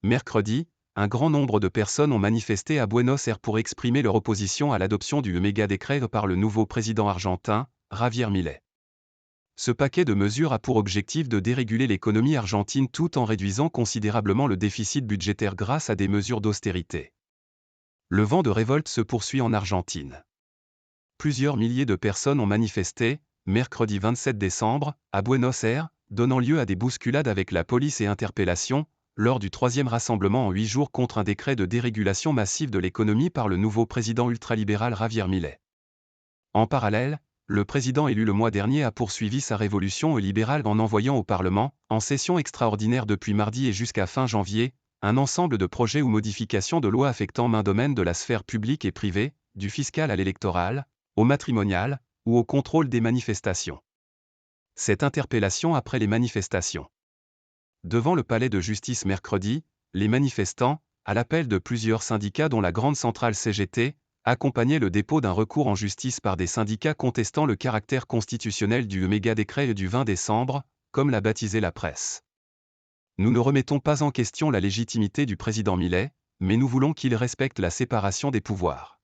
Mercredi, un grand nombre de personnes ont manifesté à Buenos Aires pour exprimer leur opposition à l'adoption du méga décret par le nouveau président argentin, Javier Milei. Ce paquet de mesures a pour objectif de déréguler l'économie argentine tout en réduisant considérablement le déficit budgétaire grâce à des mesures d'austérité. Le vent de révolte se poursuit en Argentine. Plusieurs milliers de personnes ont manifesté, mercredi 27 décembre, à Buenos Aires, donnant lieu à des bousculades avec la police et interpellations, lors du 3e rassemblement en 8 jours contre un décret de dérégulation massive de l'économie par le nouveau président ultralibéral Javier Milei. En parallèle, le président élu le mois dernier a poursuivi sa révolution libérale en envoyant au Parlement, en session extraordinaire depuis mardi et jusqu'à fin janvier, un ensemble de projets ou modifications de lois affectant maint domaine de la sphère publique et privée, du fiscal à l'électoral, au matrimonial, ou au contrôle des manifestations. Cette interpellation après les manifestations. Devant le palais de justice mercredi, les manifestants, à l'appel de plusieurs syndicats dont la grande centrale CGT, accompagnaient le dépôt d'un recours en justice par des syndicats contestant le caractère constitutionnel du méga décret du 20 décembre, comme l'a baptisé la presse. Nous ne remettons pas en question la légitimité du président Milei, mais nous voulons qu'il respecte la séparation des pouvoirs.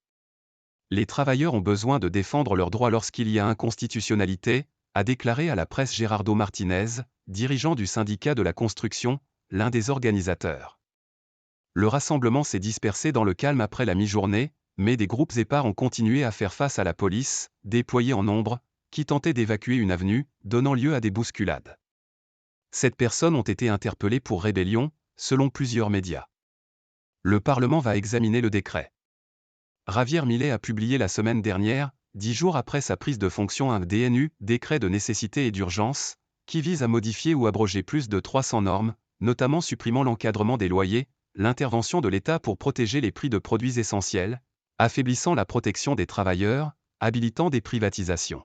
Les travailleurs ont besoin de défendre leurs droits lorsqu'il y a inconstitutionnalité, a déclaré à la presse Gerardo Martinez, dirigeant du syndicat de la construction, l'un des organisateurs. Le rassemblement s'est dispersé dans le calme après la mi-journée, mais des groupes épars ont continué à faire face à la police, déployée en nombre, qui tentait d'évacuer une avenue, donnant lieu à des bousculades. 7 personnes ont été interpellées pour rébellion, selon plusieurs médias. Le Parlement va examiner le décret. Javier Milei a publié la semaine dernière, 10 jours après sa prise de fonction, un DNU, décret de nécessité et d'urgence, qui vise à modifier ou abroger plus de 300 normes, notamment supprimant l'encadrement des loyers, l'intervention de l'État pour protéger les prix de produits essentiels, affaiblissant la protection des travailleurs, habilitant des privatisations.